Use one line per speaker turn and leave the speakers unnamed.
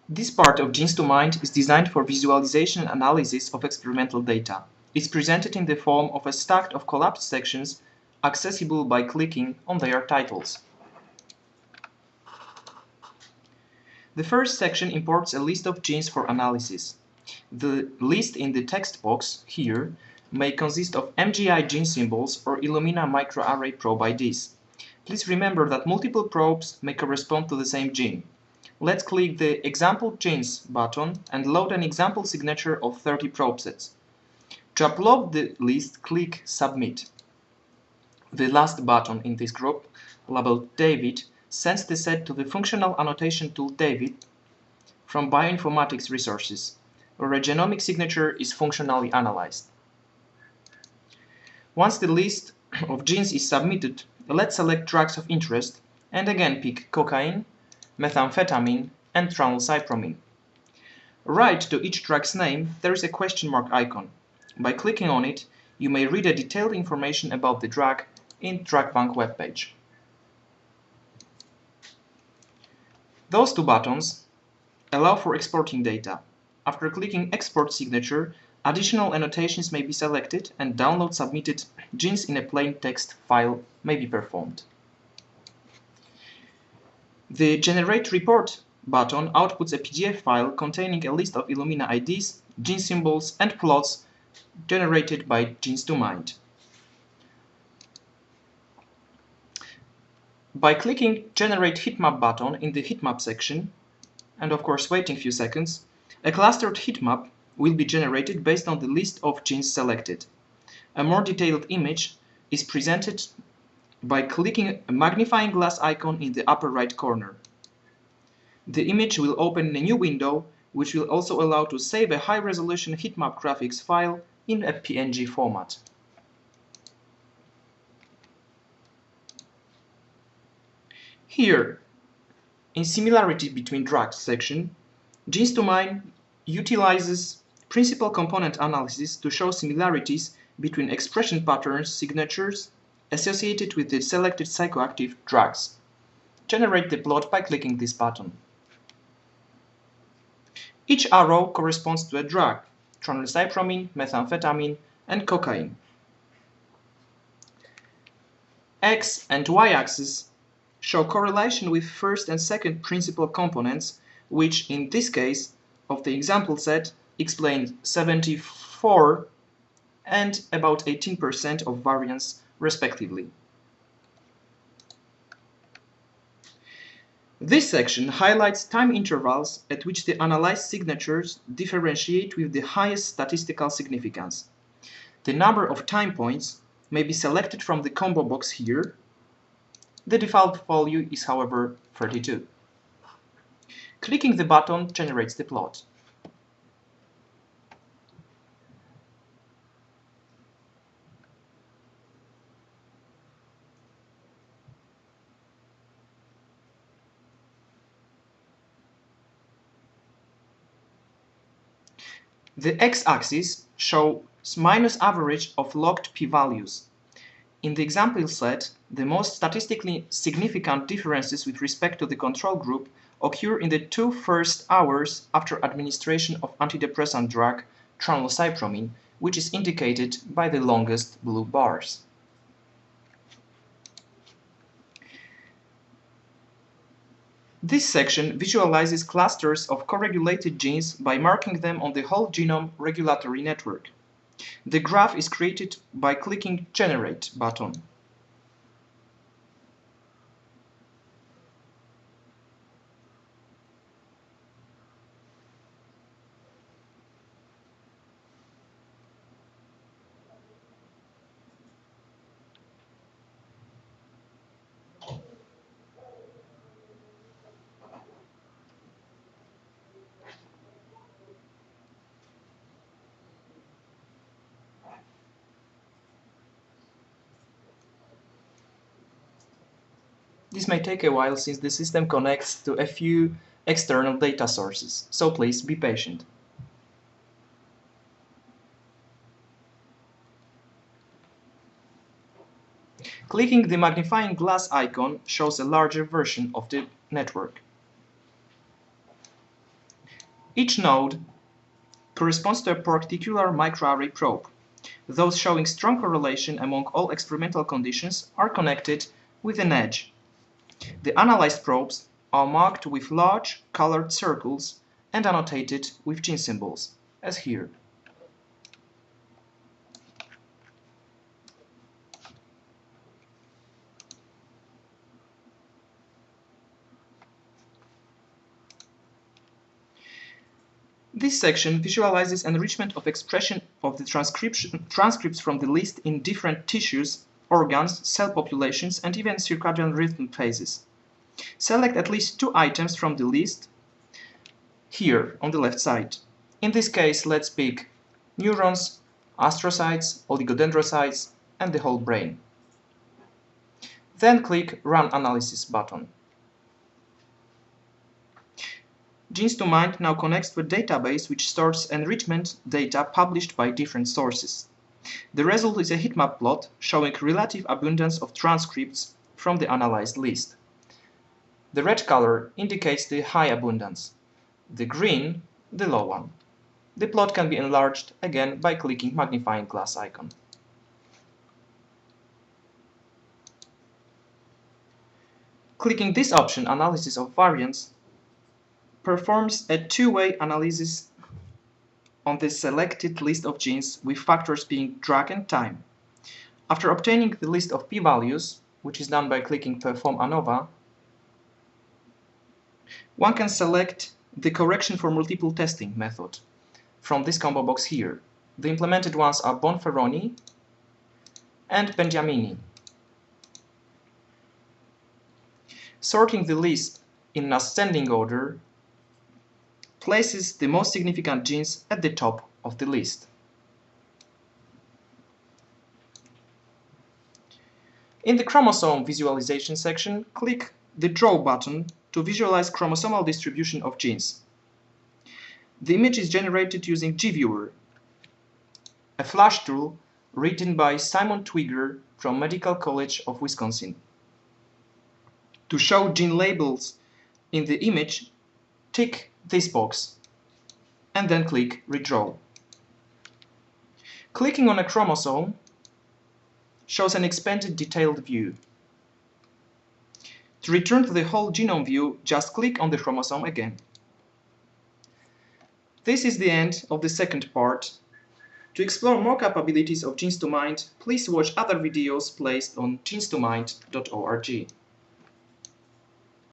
This part of Genes2Mind is designed for visualization and analysis of experimental data. It's presented in the form of a stack of collapsed sections accessible by clicking on their titles. The first section imports a list of genes for analysis. The list in the text box here may consist of MGI gene symbols or Illumina microarray probe IDs. Please remember that multiple probes may correspond to the same gene. Let's click the Example Genes button and load an example signature of 30 probe sets. To upload the list, click Submit. The last button in this group, labeled David, sends the set to the functional annotation tool David from Bioinformatics Resources, where a genomic signature is functionally analyzed. Once the list of genes is submitted, let's select drugs of interest and again pick cocaine, methamphetamine, and tranylcypromine. Right to each drug's name, there is a question mark icon. By clicking on it, you may read a detailed information about the drug in DrugBank webpage. Those two buttons allow for exporting data. After clicking Export Signature, additional annotations may be selected and download submitted genes in a plain text file may be performed. The Generate Report button outputs a PDF file containing a list of Illumina IDs, gene symbols, and plots generated by Genes2Mind. By clicking Generate Heatmap button in the Heatmap section, and of course waiting a few seconds, a clustered heatmap will be generated based on the list of genes selected. A more detailed image is presented by clicking a magnifying glass icon in the upper right corner. The image will open in a new window, which will also allow to save a high-resolution heatmap graphics file in a PNG format. Here, in Similarity Between Drugs section, Genes2Mind utilizes principal component analysis to show similarities between expression patterns signatures associated with the selected psychoactive drugs. Generate the plot by clicking this button. Each arrow corresponds to a drug: tranylcypromine, methamphetamine, and cocaine. X and Y axes show correlation with first and second principal components, which in this case of the example set explain 74 and about 18% of variance respectively. This section highlights time intervals at which the analyzed signatures differentiate with the highest statistical significance. The number of time points may be selected from the combo box here. The default value is, however, 32. Clicking the button generates the plot. The x-axis shows minus average of logged p-values. In the example set, the most statistically significant differences with respect to the control group occur in the 2 first hours after administration of antidepressant drug tranylcypromine, which is indicated by the longest blue bars. This section visualizes clusters of co-regulated genes by marking them on the whole genome regulatory network. The graph is created by clicking Generate button. This may take a while since the system connects to a few external data sources, so please be patient. Clicking the magnifying glass icon shows a larger version of the network. Each node corresponds to a particular microarray probe. Those showing strong correlation among all experimental conditions are connected with an edge. The analyzed probes are marked with large colored circles and annotated with gene symbols, as here. This section visualizes enrichment of expression of the transcripts from the list in different tissues, organs, cell populations, and even circadian rhythm phases. Select at least 2 items from the list here on the left side. In this case, let's pick neurons, astrocytes, oligodendrocytes, and the whole brain. Then click Run Analysis button. Genes2Mind now connects to a database which stores enrichment data published by different sources. The result is a heatmap plot showing relative abundance of transcripts from the analyzed list. The red color indicates the high abundance, the green the low one. The plot can be enlarged again by clicking magnifying glass icon. Clicking this option, Analysis of Variance, performs a two-way analysis on the selected list of genes with factors being drag and time. After obtaining the list of p-values, which is done by clicking Perform ANOVA, one can select the correction for multiple testing method from this combo box here. The implemented ones are Bonferroni and Benjamini. Sorting the list in an ascending order places the most significant genes at the top of the list. In the chromosome visualization section, click the Draw button to visualize chromosomal distribution of genes. The image is generated using GViewer, a Flash tool written by Simon Twigger from Medical College of Wisconsin. To show gene labels in the image, tick this box and then click Redraw. Clicking on a chromosome shows an expanded detailed view. To return to the whole genome view, just click on the chromosome again. This is the end of the second part. To explore more capabilities of Genes2Mind, please watch other videos placed on genes2mind.org.